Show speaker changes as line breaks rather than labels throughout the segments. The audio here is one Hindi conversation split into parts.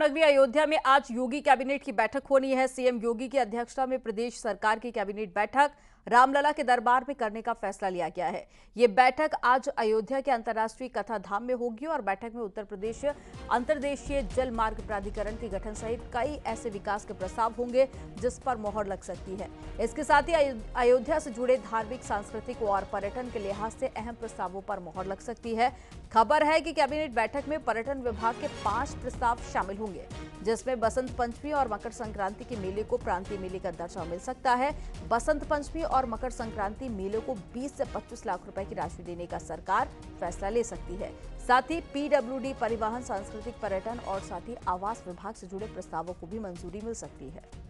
नगरी अयोध्या में आज योगी कैबिनेट की बैठक होनी है। सीएम योगी की अध्यक्षता में प्रदेश सरकार की कैबिनेट बैठक रामलला के दरबार में करने का फैसला लिया गया है। ये बैठक आज अयोध्या के अंतर्राष्ट्रीय कथा धाम में होगी और बैठक में उत्तर प्रदेश अंतर्देशीय जल मार्ग प्राधिकरण के गठन सहित कई ऐसे विकास के प्रस्ताव होंगे जिस पर मोहर लग सकती है। इसके साथ ही अयोध्या से जुड़े धार्मिक, सांस्कृतिक और पर्यटन के लिहाज से अहम प्रस्तावों पर मोहर लग सकती है। खबर है कि कैबिनेट बैठक में पर्यटन विभाग के 5 प्रस्ताव शामिल होंगे, जिसमें बसंत पंचमी और मकर संक्रांति के मेले को प्रांतीय मेले का दर्जा मिल सकता है। बसंत पंचमी और मकर संक्रांति मेले को 20 से 25 लाख रुपए की राशि देने का सरकार फैसला ले सकती है। साथ ही पीडब्ल्यूडी, परिवहन, सांस्कृतिक, पर्यटन और साथ ही आवास विभाग से जुड़े प्रस्तावों को भी मंजूरी मिल सकती है।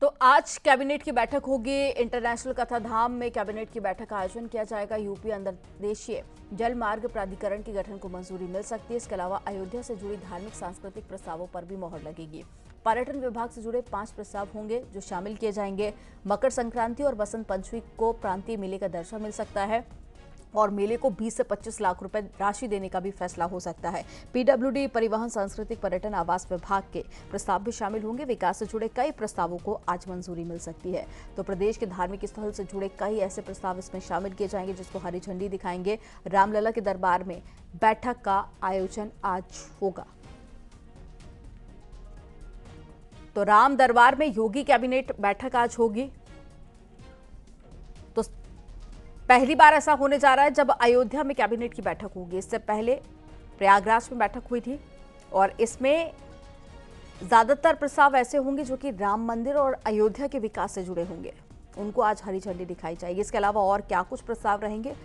तो आज कैबिनेट की बैठक होगी। इंटरनेशनल कथा धाम में कैबिनेट की बैठक का आयोजन किया जाएगा। यूपी अंतर्देशीय जल मार्ग प्राधिकरण के गठन को मंजूरी मिल सकती है। इसके अलावा अयोध्या से जुड़ी धार्मिक, सांस्कृतिक प्रस्तावों पर भी मोहर लगेगी। पर्यटन विभाग से जुड़े 5 प्रस्ताव होंगे जो शामिल किए जाएंगे। मकर संक्रांति और बसंत पंचमी को प्रांतीय मेले का दर्जा मिल सकता है और मेले को 20 से 25 लाख रुपए राशि देने का भी फैसला हो सकता है। पीडब्ल्यूडी, परिवहन, सांस्कृतिक, पर्यटन, आवास विभाग के प्रस्ताव भी शामिल होंगे। विकास से जुड़े कई प्रस्तावों को आज मंजूरी मिल सकती है। तो प्रदेश के धार्मिक स्थल से जुड़े कई ऐसे प्रस्ताव इसमें शामिल किए जाएंगे जिसको हरी झंडी दिखाएंगे। रामलला के दरबार में बैठक का आयोजन आज होगा। तो राम दरबार में योगी कैबिनेट बैठक आज होगी। तो पहली बार ऐसा होने जा रहा है जब अयोध्या में कैबिनेट की बैठक होगी। इससे पहले प्रयागराज में बैठक हुई थी और इसमें ज्यादातर प्रस्ताव ऐसे होंगे जो कि राम मंदिर और अयोध्या के विकास से जुड़े होंगे। उनको आज हरी झंडी दिखाई जाएगी। इसके अलावा और क्या कुछ प्रस्ताव रहेंगे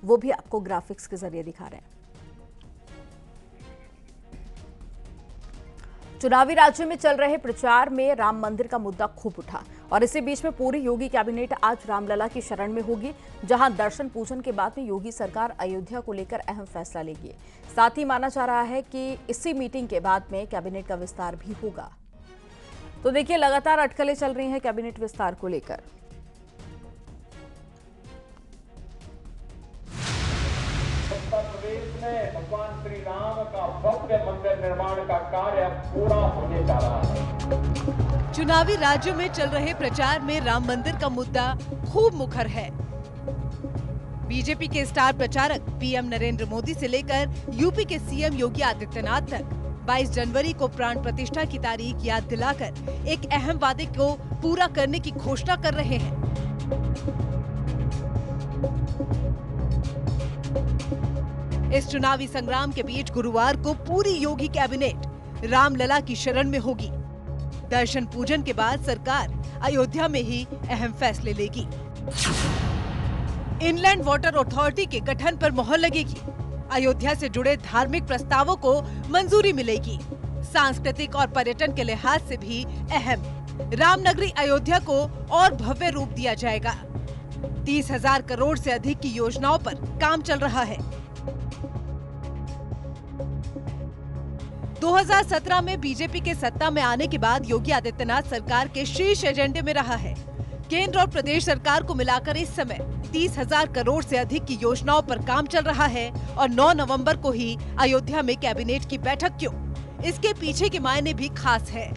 वो भी आपको ग्राफिक्स के जरिए दिखा रहे हैं। चुनावी राज्य में चल रहे प्रचार में राम मंदिर का मुद्दा खूब उठा और इसी बीच में पूरी योगी कैबिनेट आज रामलला की शरण में होगी, जहां दर्शन पूजन के बाद में योगी सरकार अयोध्या को लेकर अहम फैसला लेगी। साथ ही माना जा रहा है कि इसी मीटिंग के बाद में कैबिनेट का विस्तार भी होगा। तो देखिए, लगातार अटकलें चल रही हैं कैबिनेट विस्तार को लेकर।
प्रदेश में भगवान श्री राम का भव्य मंदिर निर्माण का कार्य पूरा होने जा रहा है।
चुनावी राज्यों में चल रहे प्रचार में राम मंदिर का मुद्दा खूब मुखर है। बीजेपी के स्टार प्रचारक पीएम नरेंद्र मोदी से लेकर यूपी के सीएम योगी आदित्यनाथ तक 22 जनवरी को प्राण प्रतिष्ठा की तारीख याद दिलाकर एक अहम वादे को पूरा करने की घोषणा कर रहे हैं। इस चुनावी संग्राम के बीच गुरुवार को पूरी योगी कैबिनेट रामलला की शरण में होगी। दर्शन पूजन के बाद सरकार अयोध्या में ही अहम फैसले लेगी। इनलैंड वाटर अथॉरिटी के गठन पर मोहर लगेगी। अयोध्या से जुड़े धार्मिक प्रस्तावों को मंजूरी मिलेगी। सांस्कृतिक और पर्यटन के लिहाज से भी अहम रामनगरी अयोध्या को और भव्य रूप दिया जाएगा। 30,000 करोड़ से अधिक की योजनाओं पर काम चल रहा है। 2017 में बीजेपी के सत्ता में आने के बाद योगी आदित्यनाथ सरकार के शीर्ष एजेंडे में रहा है। केंद्र और प्रदेश सरकार को मिलाकर इस समय 30,000 करोड़ से अधिक की योजनाओं पर काम चल रहा है और 9 नवंबर को ही अयोध्या में कैबिनेट की बैठक क्यों, इसके पीछे के मायने भी खास है।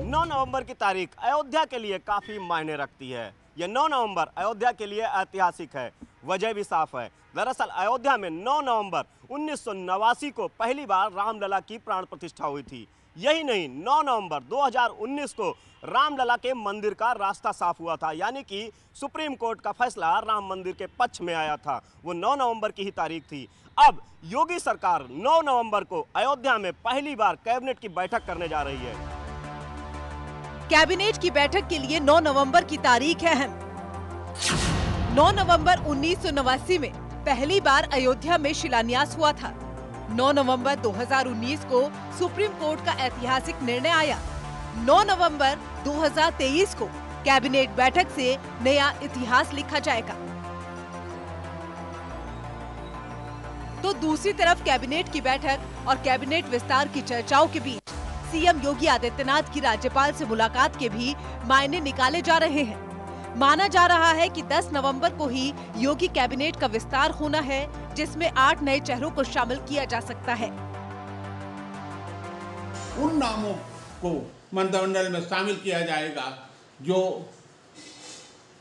9 नवंबर की तारीख अयोध्या के लिए काफी मायने रखती है। यह 9 नवंबर अयोध्या के लिए ऐतिहासिक है। वजह भी साफ है। दरअसल अयोध्या में 9 नवंबर 1989 को पहली बार रामलला की प्राण प्रतिष्ठा हुई थी। यही नहीं, 9 नवंबर 2019 को रामलला के मंदिर का रास्ता साफ हुआ था, यानी कि सुप्रीम कोर्ट का फैसला राम मंदिर के पक्ष में आया था। वो 9 नवंबर की ही तारीख थी। अब योगी सरकार 9 नवंबर को अयोध्या में पहली बार कैबिनेट की बैठक करने जा रही है।
कैबिनेट की बैठक के लिए 9 नवंबर की तारीख है अहम। 9 नवंबर 1989 में पहली बार अयोध्या में शिलान्यास हुआ था। 9 नवंबर 2019 को सुप्रीम कोर्ट का ऐतिहासिक निर्णय आया। 9 नवंबर 2023 को कैबिनेट बैठक से नया इतिहास लिखा जाएगा। तो दूसरी तरफ कैबिनेट की बैठक और कैबिनेट विस्तार की चर्चाओं के बीच सीएम योगी आदित्यनाथ की राज्यपाल से मुलाकात के भी मायने निकाले जा रहे हैं। माना जा रहा है कि 10 नवंबर को ही योगी कैबिनेट का विस्तार होना है, जिसमें 8 नए चेहरों को शामिल किया जा सकता है।
उन नामों को मंत्रिमंडल में शामिल किया जाएगा जो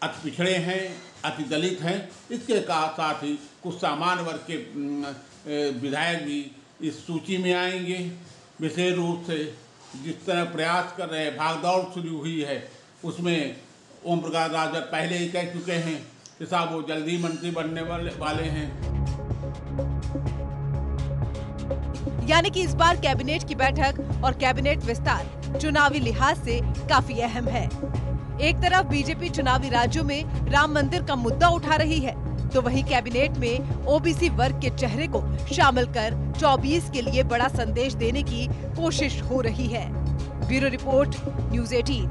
अति पिछड़े हैं, अति दलित हैं। इसके साथ ही कुछ सामान्य वर्ग के विधायक भी इस सूची में आएंगे। विशेष रूप से जिस तरह प्रयास कर रहे हैं, भागदौड़ शुरू हुई है, उसमें ओम प्रकाश राजभर पहले ही कह चुके हैं कि साहब वो जल्दी मंत्री बनने वाले हैं।
यानी कि इस बार कैबिनेट की बैठक और कैबिनेट विस्तार चुनावी लिहाज से काफी अहम है। एक तरफ बीजेपी चुनावी राज्यों में राम मंदिर का मुद्दा उठा रही है, तो वहीं कैबिनेट में ओबीसी वर्ग के चेहरे को शामिल कर 24 के लिए बड़ा संदेश देने की कोशिश हो रही है। Bureau report, news 18।